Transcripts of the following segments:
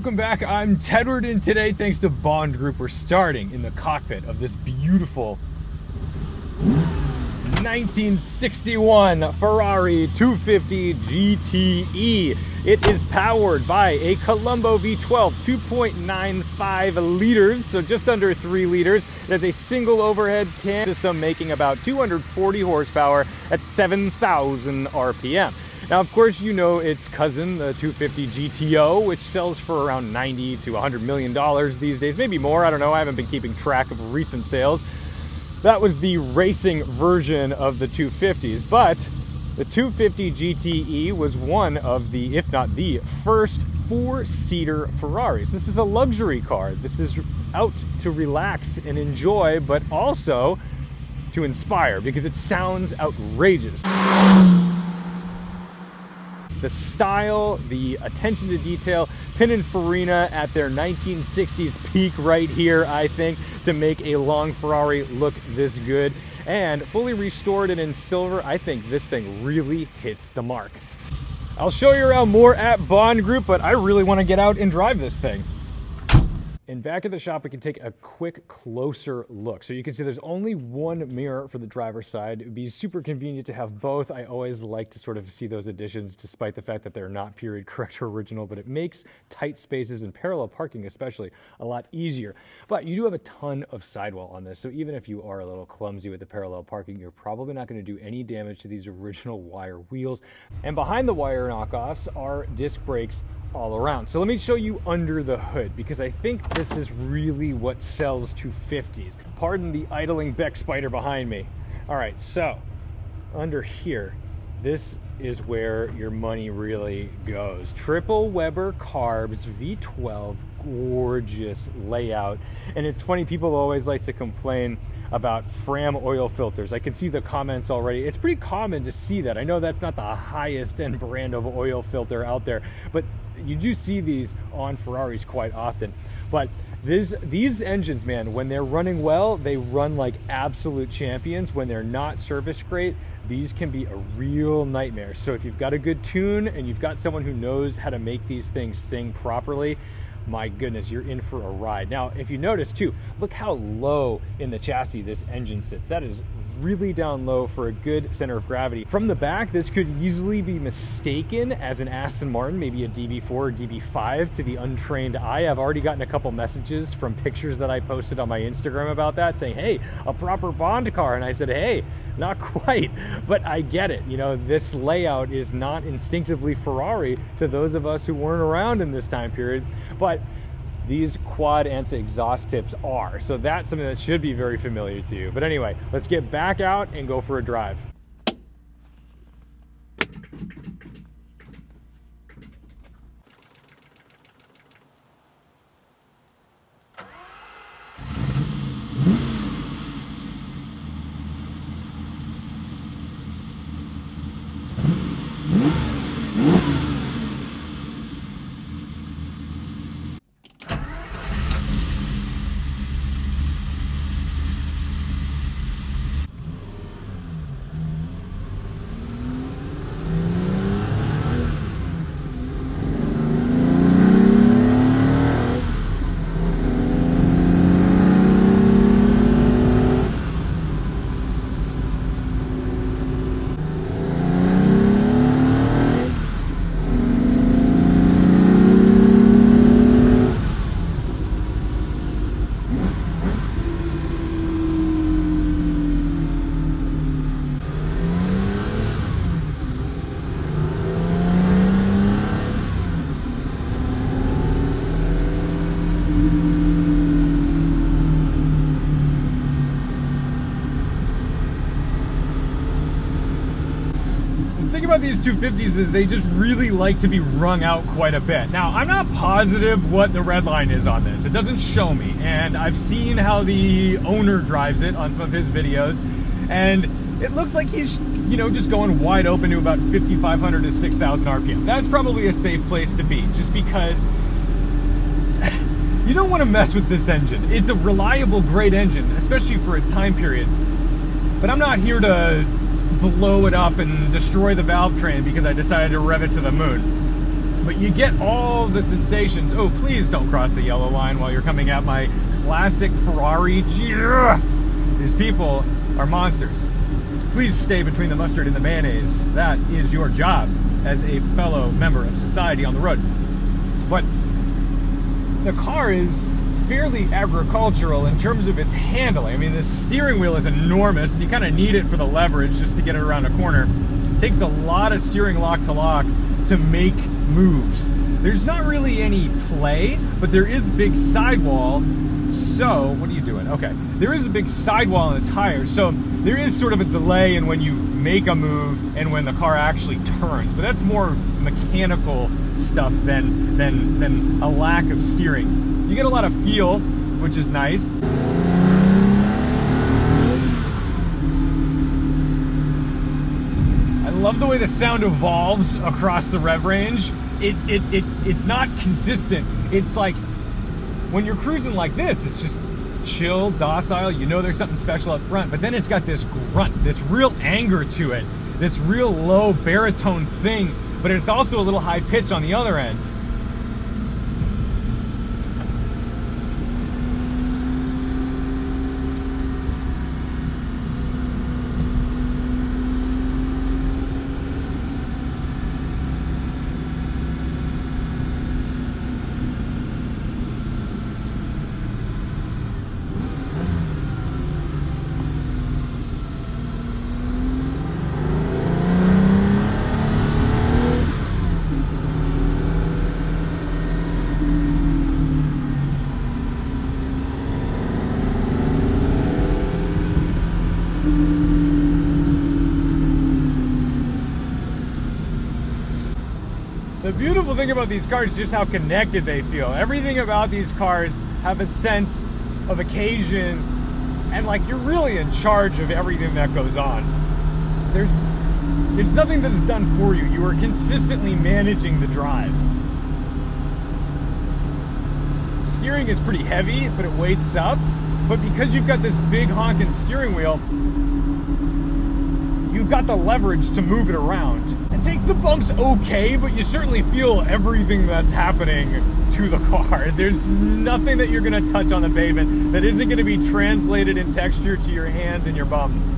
welcome back. I'm Tedward, and today, thanks to Bond Group, we're starting in the cockpit of this beautiful 1961 Ferrari 250 GTE. It is powered by a Columbo V12, 2.95 liters, so just under 3 liters. It has a single overhead cam system making about 240 horsepower at 7,000 RPM. Now, of course, you know its cousin, the 250 GTO, which sells for around $90 to $100 million these days, maybe more. I don't know. I haven't been keeping track of recent sales. That was the racing version of the 250s, but the 250 GTE was one of the, if not the first, 4-seater Ferraris. This is a luxury car. This is out to relax and enjoy, but also to inspire because it sounds outrageous. The style, the attention to detail, Pininfarina at their 1960s peak right here, I think, to make a long Ferrari look this good. And fully restored and in silver, I think this thing really hits the mark. I'll show you around more at Bond Group, but I really want to get out and drive this thing. And back at the shop, we can take a quick closer look. So you can see there's only one mirror for the driver's side. It would be super convenient to have both. I always like to sort of see those additions, despite the fact that they're not period correct or original, but it makes tight spaces and parallel parking especially a lot easier. But you do have a ton of sidewall on this, so even if you are a little clumsy with the parallel parking, you're probably not going to do any damage to these original wire wheels. And behind the wire knockoffs are disc brakes all around. So let me show you under the hood, because I think this is really what sells 250s. Pardon the idling Beck Spider behind me. All right, so under here, this is where your money really goes. Triple Weber carbs, V12, gorgeous layout. And it's funny, people always like to complain about Fram oil filters. I can see the comments already. It's pretty common to see that. I know that's not the highest end brand of oil filter out there, but you do see these on Ferraris quite often. But these engines, man, when they're running well, they run like absolute champions. When they're not serviced great, these can be a real nightmare. So if you've got a good tune and you've got someone who knows how to make these things sing properly, my goodness, you're in for a ride. Now, if you notice too, look how low in the chassis this engine sits. That is really down low for a good center of gravity. From the back, this could easily be mistaken as an Aston Martin, maybe a DB4 or DB5 to the untrained eye. I've already gotten a couple messages from pictures that I posted on my Instagram about that, saying, hey, a proper Bond car. And I said, hey, not quite, but I get it. You know, this layout is not instinctively Ferrari to those of us who weren't around in this time period, but these quad anti-exhaust tips are. So that's something that should be very familiar to you. But anyway, let's get back out and go for a drive. About these 250s is they just really like to be wrung out quite a bit. Now, I'm not positive what the red line is on this. It doesn't show me, and I've seen how the owner drives it on some of his videos, and it looks like he's, you know, just going wide open to about 5,500 to 6,000 RPM. That's probably a safe place to be, just because you don't want to mess with this engine. It's a reliable, great engine, especially for its time period, but I'm not here to blow it up and destroy the valve train because I decided to rev it to the moon. But you get all the sensations. Oh, please don't cross the yellow line while you're coming at my classic Ferrari. These people are monsters. Please stay between the mustard and the mayonnaise. That is your job as a fellow member of society on the road. But the car is fairly agricultural in terms of its handling. I mean, the steering wheel is enormous, and you kind of need it for the leverage just to get it around a corner. It takes a lot of steering lock to lock to make moves. There's not really any play, but there is big sidewall. So, what are you doing? Okay. There is a big sidewall in the tires, so there is sort of a delay in when you make a move and when the car actually turns. But that's more mechanical stuff than a lack of steering. You get a lot of feel, which is nice. I love the way the sound evolves across the rev range. It's not consistent. It's like when you're cruising like this, it's just chill, docile. You know there's something special up front, but then it's got this grunt, this real anger to it, this real low baritone thing, but it's also a little high pitch on the other end. The beautiful thing about these cars is just how connected they feel. Everything about these cars have a sense of occasion, and like you're really in charge of everything that goes on. There's nothing that is done for you. You are consistently managing the drive. Steering is pretty heavy, but it weights up. But because you've got this big honking steering wheel, you've got the leverage to move it around. It takes the bumps okay, but you certainly feel everything that's happening to the car. There's nothing that you're gonna touch on the pavement that isn't gonna be translated in texture to your hands and your bum.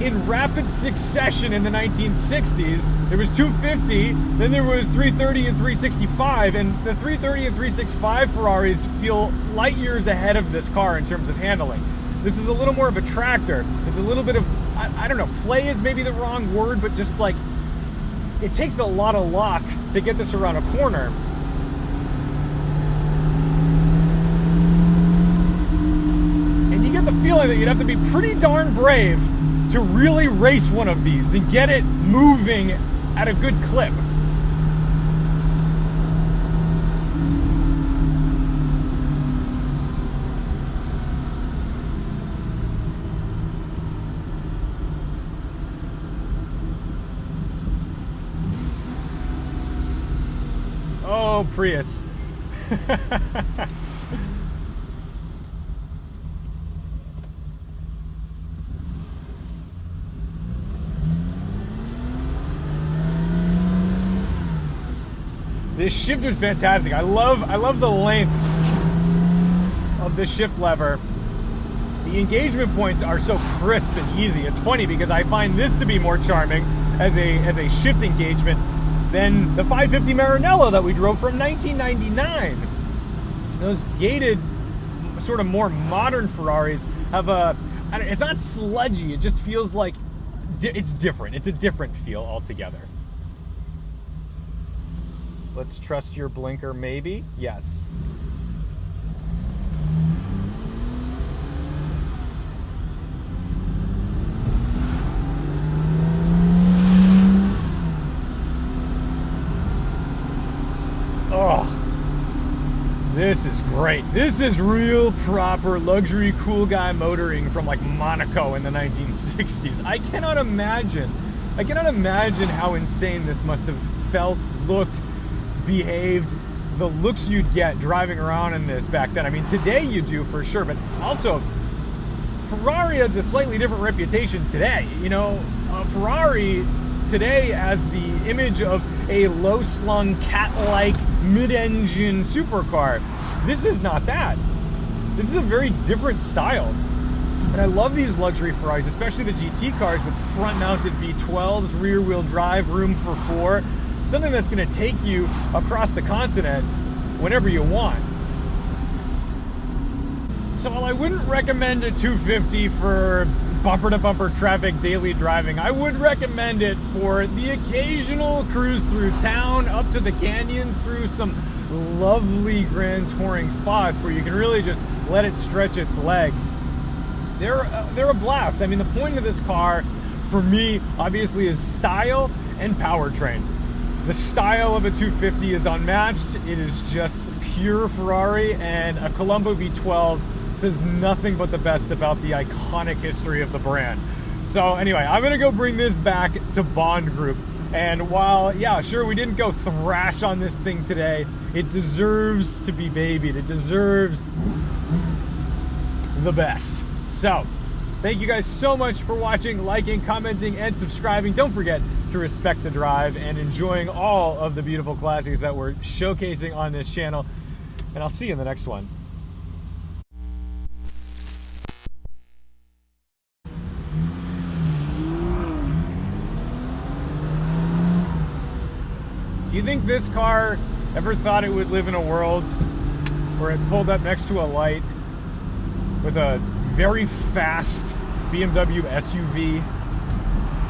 In rapid succession in the 1960s, there was 250, then there was 330 and 365, and the 330 and 365 Ferraris feel light years ahead of this car in terms of handling. This is a little more of a tractor. It's a little bit of, I don't know, play is maybe the wrong word, but just like, it takes a lot of lock to get this around a corner. And you get the feeling that you'd have to be pretty darn brave to really race one of these and get it moving at a good clip. Oh, Prius. This shift is fantastic. I love the length of this shift lever. The engagement points are so crisp and easy. It's funny because I find this to be more charming as a shift engagement than the 550 Maranello that we drove from 1999. Those gated, sort of more modern Ferraris have it's not sludgy, it just feels like it's different. It's a different feel altogether. Let's trust your blinker, maybe? Yes. Oh, this is great. This is real proper luxury cool guy motoring from like Monaco in the 1960s. I cannot imagine how insane this must have felt, looked, behaved, the looks you'd get driving around in this back then. I mean, today you do for sure, but also Ferrari has a slightly different reputation today. You know, Ferrari today has the image of a low-slung, cat-like, mid-engine supercar. This is not that. This is a very different style. And I love these luxury Ferraris, especially the GT cars with front-mounted V12s, rear-wheel drive, room for four. Something that's going to take you across the continent whenever you want. So while I wouldn't recommend a 250 for bumper-to-bumper traffic daily driving, I would recommend it for the occasional cruise through town, up to the canyons, through some lovely grand touring spots where you can really just let it stretch its legs. They're a blast. I mean, the point of this car, for me, obviously, is style and powertrain. The style of a 250 is unmatched. It is just pure Ferrari, and a Columbo V12 says nothing but the best about the iconic history of the brand. So anyway, I'm gonna go bring this back to Bond Group. And while, yeah, sure, we didn't go thrash on this thing today, it deserves to be babied. It deserves the best. So, thank you guys so much for watching, liking, commenting, and subscribing. Don't forget to respect the drive and enjoying all of the beautiful classics that we're showcasing on this channel. And I'll see you in the next one. Do you think this car ever thought it would live in a world where it pulled up next to a light with a very fast BMW SUV